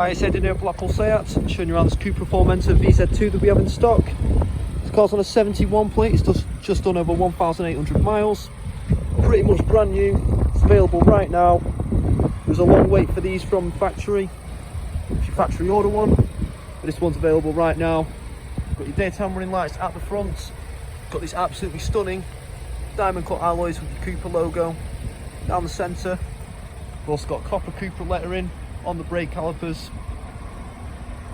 Hi, it's Ed here at Blackpool Seat, showing you around this CUPRA Formentor VZ2 that we have in stock. This car's on a 71 plate, it's just done over 1,800 miles. Pretty much brand new, it's available right now. There's a long wait for these from factory, if you factory order one. But this one's available right now. Got your daytime running lights at the front. Got these absolutely stunning diamond cut alloys with the CUPRA logo down the centre. We've also got copper CUPRA lettering on the brake calipers.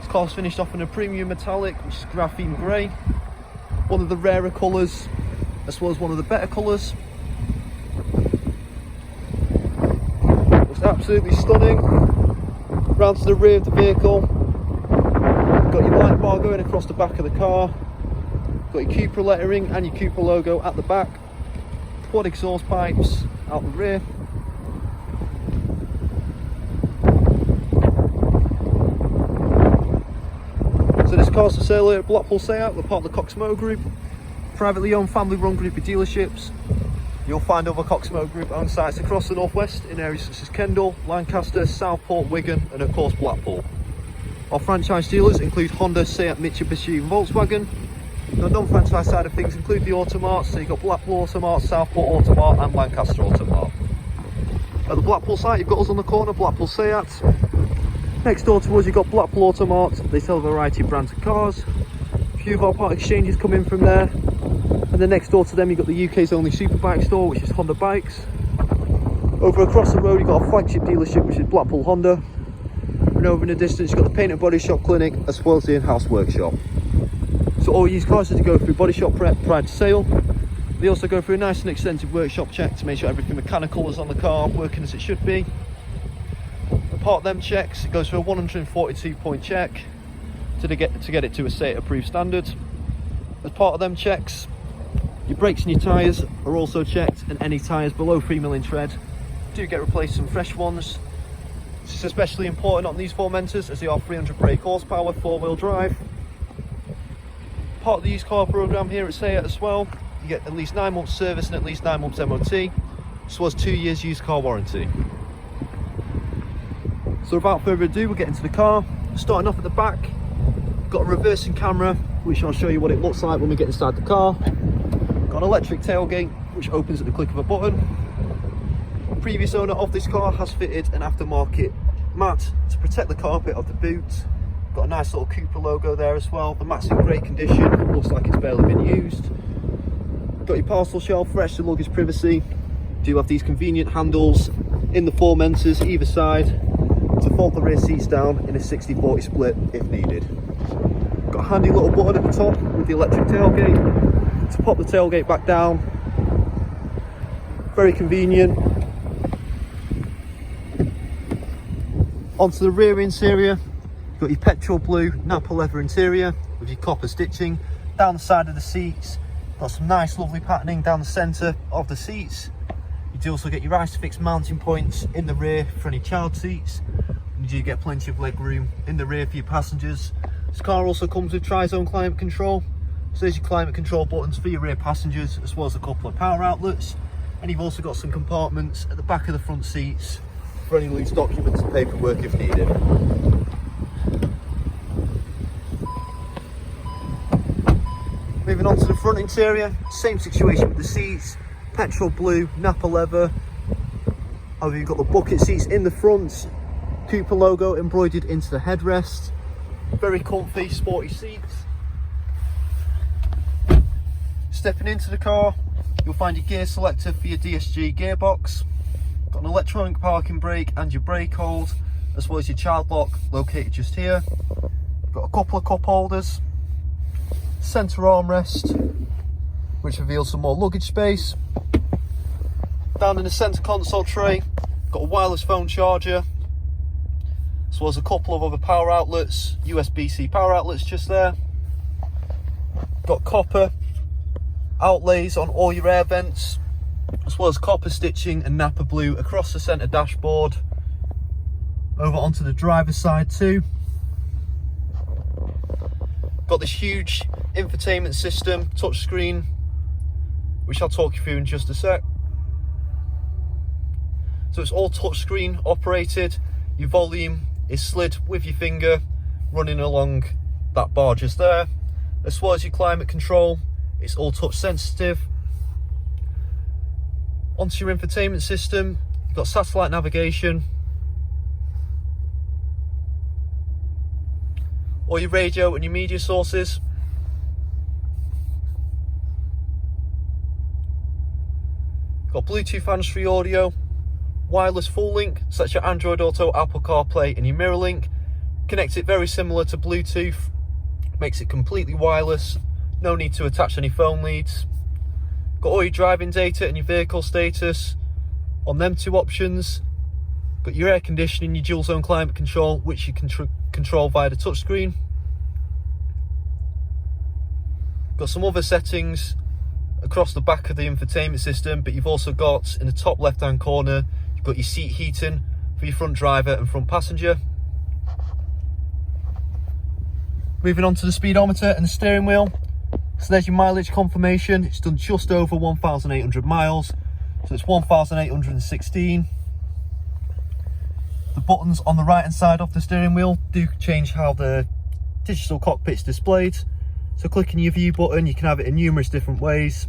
This car's finished off in a premium metallic, which is graphene grey. One of the rarer colours, as well as one of the better colours. It's absolutely stunning. Round to the rear of the vehicle. Got your light bar going across the back of the car. Got your CUPRA lettering and your CUPRA logo at the back. Quad exhaust pipes out the rear. So this car's for sale here at Blackpool Seat. We're part of the Cox Motor Group, privately owned, family run group of dealerships. You'll find other Cox Motor Group owned sites across the northwest in areas such as Kendal, Lancaster, Southport, Wigan and of course Blackpool. Our franchise dealers include Honda, Seat, Mitsubishi and Volkswagen. The non-franchise side of things include the Automarts, so you've got Blackpool Automart, Southport Automart and Lancaster Automart. At the Blackpool site you've got us on the corner, Blackpool Seat. Next door to us you've got Blackpool Automart, they sell a variety of brands of cars. A few of our part exchanges come in from there. And then next door to them you've got the UK's only superbike store, which is Honda Bikes. Over across the road you've got a flagship dealership, which is Blackpool Honda. And over in the distance you've got the paint and body shop clinic, as well as the in-house workshop. So all used cars are to go through body shop prep prior to sale. They also go through a nice and extensive workshop check to make sure everything mechanical is on the car, working as it should be. Part of them checks, it goes through a 142 point check to get it to a state approved standard. As part of them checks, your brakes and your tyres are also checked, and any tyres below 3 mm tread do get replaced with some fresh ones. This is especially important on these Formentors as they are 300 brake horsepower, 4-wheel drive. Part of the used car programme here at Seat as well, you get at least 9 months service and at least 9 months MOT, as well as 2 years used car warranty. So without further ado, we'll get into the car. Starting off at the back, got a reversing camera, which I'll show you what it looks like when we get inside the car. Got an electric tailgate, which opens at the click of a button. The previous owner of this car has fitted an aftermarket mat to protect the carpet of the boot. Got a nice little CUPRA logo there as well. The mat's in great condition, looks like it's barely been used. Got your parcel shelf for extra luggage privacy. Do have these convenient handles in the Formentors either side to fold the rear seats down in a 60-40 split if needed. Got a handy little button at the top with the electric tailgate to pop the tailgate back down. Very convenient. Onto the rear interior, you've got your petrol blue Napa leather interior with your copper stitching down the side of the seats. Got some nice lovely patterning down the centre of the seats. You do also get your Isofix mounting points in the rear for any child seats. You do get plenty of leg room in the rear for your passengers. This car also comes with tri-zone climate control. So there's your climate control buttons for your rear passengers, as well as a couple of power outlets. And you've also got some compartments at the back of the front seats for any loose documents and paperwork if needed. Moving on to the front interior, same situation with the seats. Petrol blue, Napa leather. You've got the bucket seats in the front. CUPRA logo embroidered into the headrest. Very comfy, sporty seats. Stepping into the car, you'll find your gear selector for your DSG gearbox. Got an electronic parking brake and your brake hold, as well as your child lock located just here. Got a couple of cup holders. Centre armrest, which reveals some more luggage space. Down in the centre console tray, got a wireless phone charger, as well as a couple of other power outlets, USB-C power outlets just there. Got copper outlays on all your air vents, as well as copper stitching and Napa blue across the centre dashboard. Over onto the driver's side too. Got this huge infotainment system, touchscreen, which I'll talk you through in just a sec. So it's all touchscreen operated. Your volume is slid with your finger running along that bar just there. As well as your climate control, it's all touch sensitive. Onto your infotainment system, you've got satellite navigation, all your radio and your media sources. Got Bluetooth hands-free audio, wireless full link, such as Android Auto, Apple CarPlay and your mirror link. Connects it very similar to Bluetooth, makes it completely wireless, no need to attach any phone leads. Got all your driving data and your vehicle status on them two options. Got your air conditioning, your dual zone climate control, which you can control via the touchscreen. Got some other settings across the back of the infotainment system, but you've also got in the top left hand corner, you've got your seat heating for your front driver and front passenger. Moving on to the speedometer and the steering wheel. So there's your mileage confirmation. It's done just over 1,800 miles. So it's 1,816. The buttons on the right hand side of the steering wheel do change how the digital cockpit's displayed. So clicking your view button, you can have it in numerous different ways.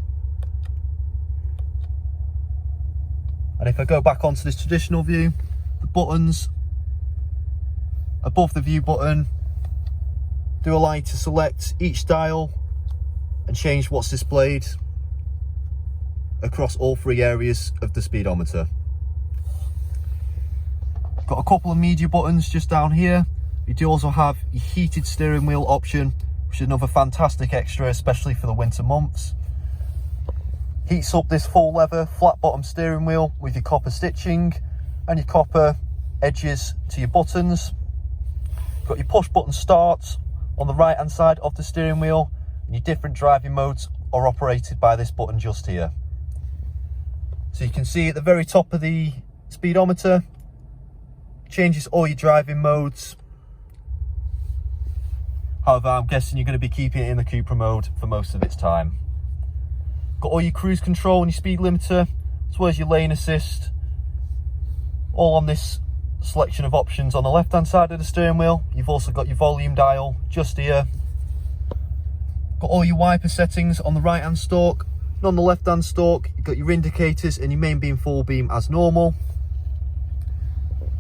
And if I go back onto this traditional view, the buttons above the view button do allow you to select each dial and change what's displayed across all three areas of the speedometer. Got a couple of media buttons just down here. You do also have your heated steering wheel option, which is another fantastic extra, especially for the winter months. Heats up this full leather flat bottom steering wheel with your copper stitching and your copper edges to your buttons. Got your push button start on the right hand side of the steering wheel, and your different driving modes are operated by this button just here. So you can see at the very top of the speedometer, changes all your driving modes. However, I'm guessing you're going to be keeping it in the CUPRA mode for most of its time. Got all your cruise control and your speed limiter, as well as your lane assist, all on this selection of options on the left hand side of the steering wheel. You've also got your volume dial just here. Got all your wiper settings on the right hand stalk, and on the left hand stalk you've got your indicators and your main beam, full beam as normal.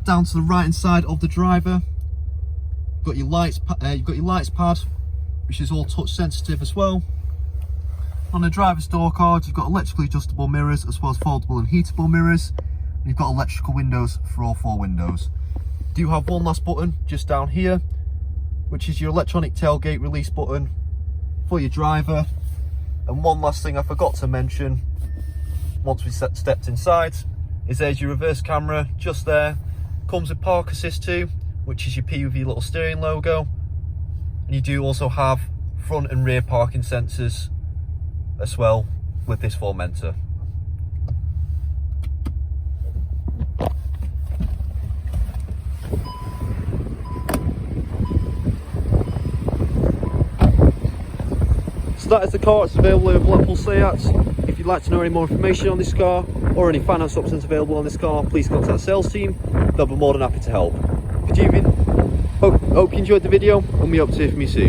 Down to the right hand side of the driver, you've got your lights pad, which is all touch sensitive as well. On the driver's door card, you've got electrically adjustable mirrors as well as foldable and heatable mirrors. And you've got electrical windows for all four windows. You do have one last button just down here, which is your electronic tailgate release button for your driver. And one last thing I forgot to mention once we stepped inside is there's your reverse camera just there. Comes with park assist too, which is your P with your little steering logo. And you do also have front and rear parking sensors as well with this Formentor. So that is the car. It's available in Blackpool SEAT. If you'd like to know any more information on this car or any finance options available on this car, please contact the sales team. They'll be more than happy to help. Good evening. Hope you enjoyed the video, and we hope to hear from you soon.